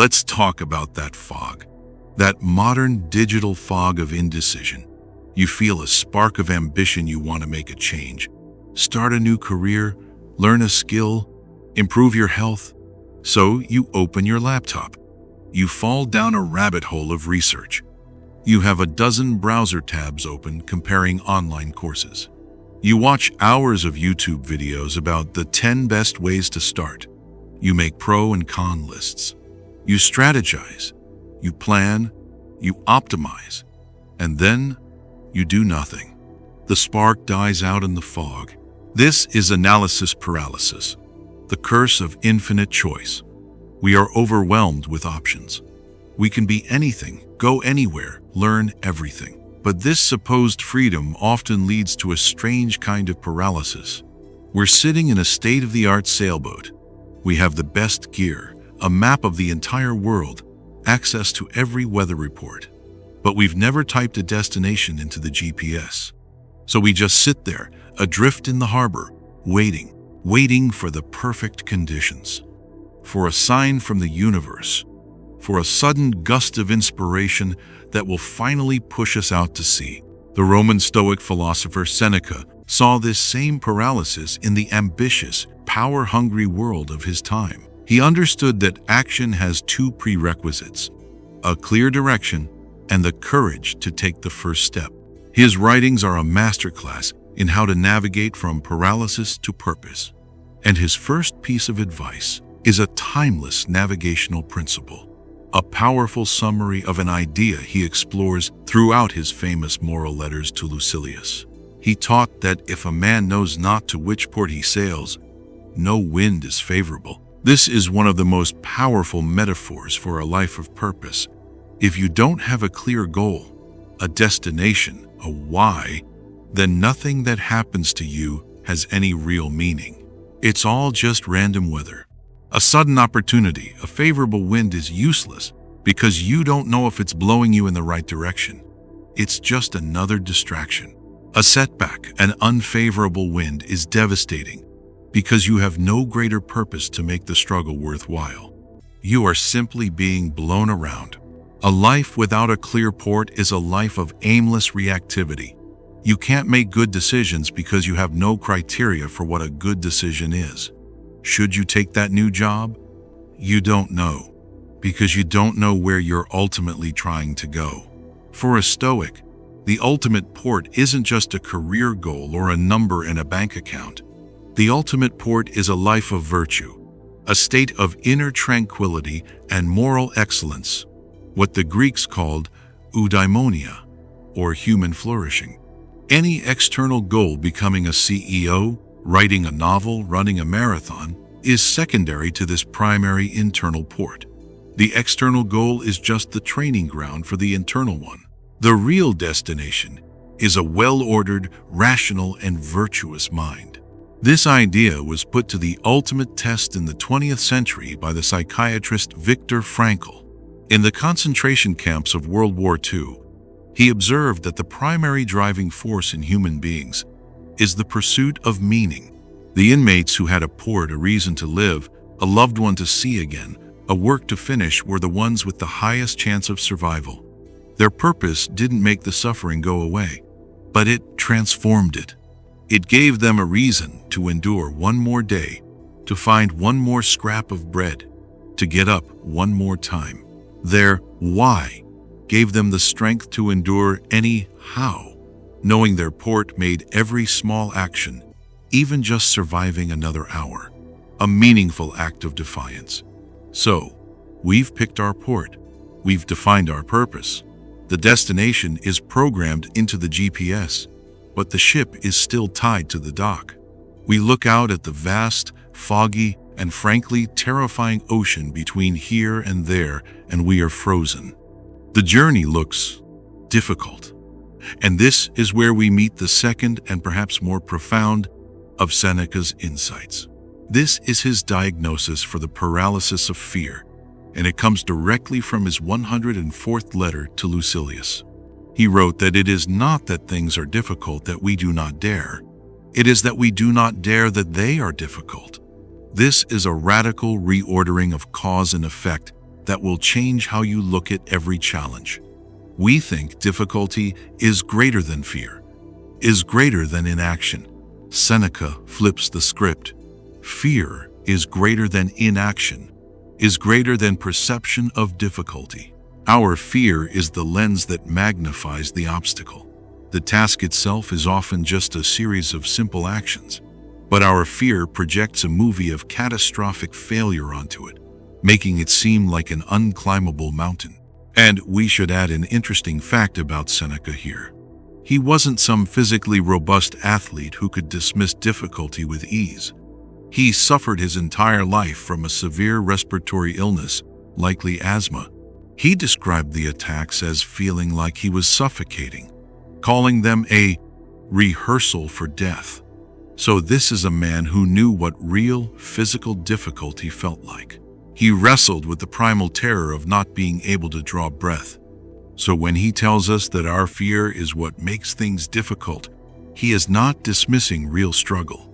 Let's talk about that fog. That modern digital fog of indecision. You feel a spark of ambition, you want to make a change. Start a new career, learn a skill, improve your health. So you open your laptop. You fall down a rabbit hole of research. You have a dozen browser tabs open comparing online courses. You watch hours of YouTube videos about the 10 best ways to start. You make pro and con lists. You strategize. You plan. You optimize. And then you do nothing. The spark dies out in the fog. This is analysis paralysis, the curse of infinite choice. We are overwhelmed with options. We can be anything, go anywhere, learn everything. But this supposed freedom often leads to a strange kind of paralysis. We're sitting in a state-of-the-art sailboat. We have the best gear, a map of the entire world, access to every weather report. But we've never typed a destination into the GPS. So we just sit there, adrift in the harbor, waiting for the perfect conditions, for a sign from the universe, for a sudden gust of inspiration that will finally push us out to sea. The Roman Stoic philosopher Seneca saw this same paralysis in the ambitious, power-hungry world of his time. He understood that action has two prerequisites: a clear direction and the courage to take the first step. His writings are a masterclass in how to navigate from paralysis to purpose. And his first piece of advice is a timeless navigational principle, a powerful summary of an idea he explores throughout his famous moral letters to Lucilius. He taught that if a man knows not to which port he sails, no wind is favorable. This is one of the most powerful metaphors for a life of purpose. If you don't have a clear goal, a destination, a why, then nothing that happens to you has any real meaning. It's all just random weather. A sudden opportunity, a favorable wind is useless because you don't know if it's blowing you in the right direction. It's just another distraction. A setback, an unfavorable wind, is devastating because you have no greater purpose to make the struggle worthwhile. You are simply being blown around. A life without a clear port is a life of aimless reactivity. You can't make good decisions because you have no criteria for what a good decision is. Should you take that new job? You don't know, because you don't know where you're ultimately trying to go. For a Stoic, the ultimate port isn't just a career goal or a number in a bank account. The ultimate port is a life of virtue, a state of inner tranquility and moral excellence, what the Greeks called eudaimonia, or human flourishing. Any external goal, becoming a CEO, writing a novel, running a marathon, is secondary to this primary internal port. The external goal is just the training ground for the internal one. The real destination is a well-ordered, rational, and virtuous mind. This idea was put to the ultimate test in the 20th century by the psychiatrist Viktor Frankl. In the concentration camps of World War II, he observed that the primary driving force in human beings is the pursuit of meaning. The inmates who had a port, a reason to live, a loved one to see again, a work to finish, were the ones with the highest chance of survival. Their purpose didn't make the suffering go away, but it transformed it. It gave them a reason to endure one more day, to find one more scrap of bread, to get up one more time. Their why gave them the strength to endure any how. Knowing their port made every small action, even just surviving another hour, a meaningful act of defiance. So, we've picked our port. We've defined our purpose. The destination is programmed into the GPS, but the ship is still tied to the dock. We look out at the vast, foggy, and frankly terrifying ocean between here and there, and we are frozen. The journey looks difficult. And this is where we meet the second and perhaps more profound of Seneca's insights. This is his diagnosis for the paralysis of fear, and it comes directly from his 104th letter to Lucilius. He wrote that it is not that things are difficult that we do not dare. It is that we do not dare that they are difficult. This is a radical reordering of cause and effect that will change how you look at every challenge. We think difficulty is greater than fear, is greater than inaction. Seneca flips the script. Fear is greater than inaction, is greater than perception of difficulty. Our fear is the lens that magnifies the obstacle. The task itself is often just a series of simple actions, but our fear projects a movie of catastrophic failure onto it, making it seem like an unclimbable mountain. And we should add an interesting fact about Seneca here. He wasn't some physically robust athlete who could dismiss difficulty with ease. He suffered his entire life from a severe respiratory illness, likely asthma. He described the attacks as feeling like he was suffocating, calling them a rehearsal for death. So this is a man who knew what real physical difficulty felt like. He wrestled with the primal terror of not being able to draw breath. So when he tells us that our fear is what makes things difficult, he is not dismissing real struggle.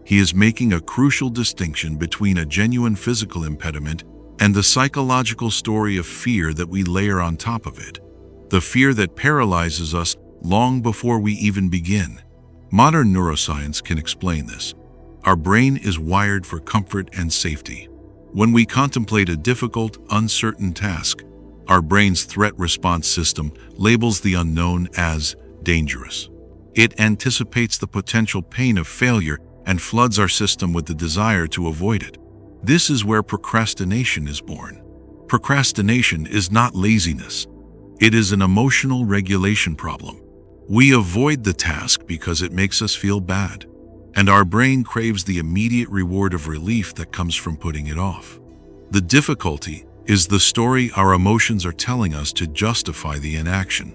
He is making a crucial distinction between a genuine physical impediment and the psychological story of fear that we layer on top of it. The fear that paralyzes us long before we even begin. Modern neuroscience can explain this. Our brain is wired for comfort and safety. When we contemplate a difficult, uncertain task, our brain's threat response system labels the unknown as dangerous. It anticipates the potential pain of failure and floods our system with the desire to avoid it. This is where procrastination is born. Procrastination is not laziness. It is an emotional regulation problem. We avoid the task because it makes us feel bad, and our brain craves the immediate reward of relief that comes from putting it off. The difficulty is the story our emotions are telling us to justify the inaction.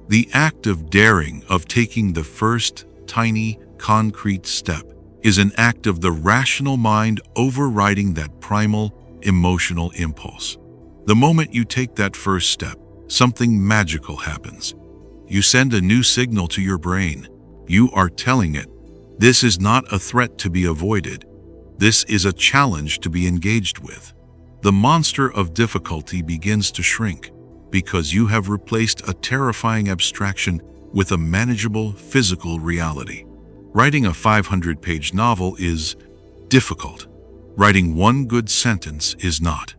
The act of daring, of taking the first tiny, concrete step, is an act of the rational mind overriding that primal, emotional impulse. The moment you take that first step, something magical happens. You send a new signal to your brain. You are telling it, this is not a threat to be avoided. This is a challenge to be engaged with. The monster of difficulty begins to shrink because you have replaced a terrifying abstraction with a manageable physical reality. Writing a 500-page novel is difficult. Writing one good sentence is not.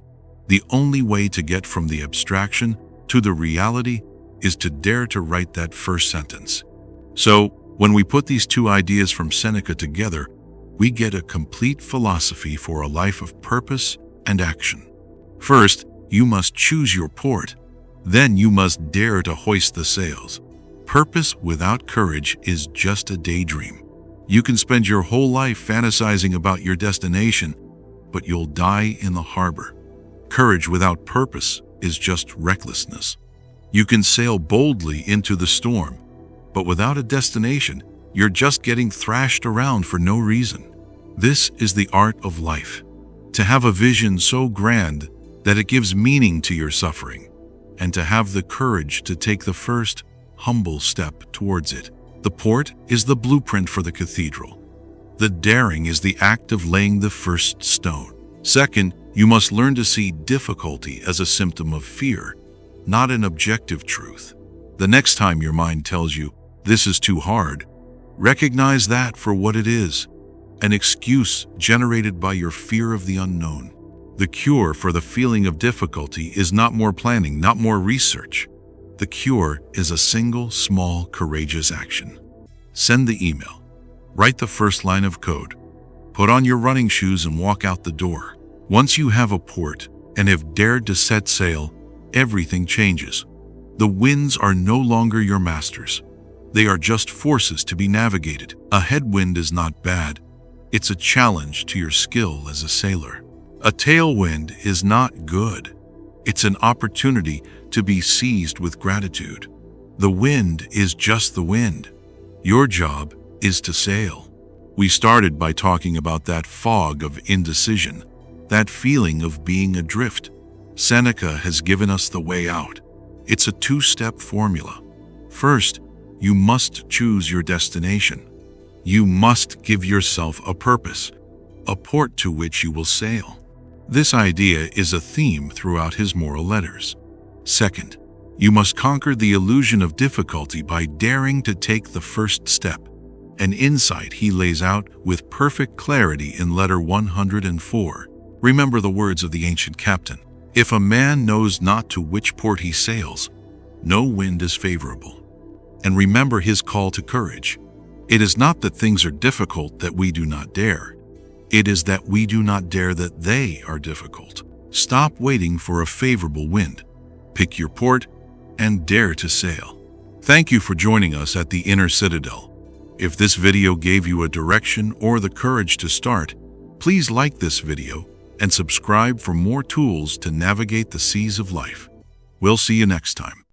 The only way to get from the abstraction to the reality is to dare to write that first sentence. So, when we put these two ideas from Seneca together, we get a complete philosophy for a life of purpose and action. First, you must choose your port. Then you must dare to hoist the sails. Purpose without courage is just a daydream. You can spend your whole life fantasizing about your destination, but you'll die in the harbor. Courage without purpose is just recklessness. You can sail boldly into the storm, but without a destination, you're just getting thrashed around for no reason. This is the art of life. To have a vision so grand that it gives meaning to your suffering, and to have the courage to take the first, humble step towards it. The port is the blueprint for the cathedral. The daring is the act of laying the first stone. Second, you must learn to see difficulty as a symptom of fear, not an objective truth. The next time your mind tells you, this is too hard, recognize that for what it is, an excuse generated by your fear of the unknown. The cure for the feeling of difficulty is not more planning, not more research. The cure is a single, small, courageous action. Send the email. Write the first line of code. Put on your running shoes and walk out the door. Once you have a port and have dared to set sail, everything changes. The winds are no longer your masters. They are just forces to be navigated. A headwind is not bad. It's a challenge to your skill as a sailor. A tailwind is not good. It's an opportunity to be seized with gratitude. The wind is just the wind. Your job is to sail. We started by talking about that fog of indecision, that feeling of being adrift. Seneca has given us the way out. It's a two-step formula. First, you must choose your destination. You must give yourself a purpose, a port to which you will sail. This idea is a theme throughout his moral letters. Second, you must conquer the illusion of difficulty by daring to take the first step, an insight he lays out with perfect clarity in letter 104. Remember the words of the ancient captain: "If a man knows not to which port he sails, no wind is favorable." And remember his call to courage. It is not that things are difficult that we do not dare. It is that we do not dare that they are difficult. Stop waiting for a favorable wind. Pick your port and dare to sail. Thank you for joining us at the Inner Citadel. If this video gave you a direction or the courage to start, please like this video and subscribe for more tools to navigate the seas of life. We'll see you next time.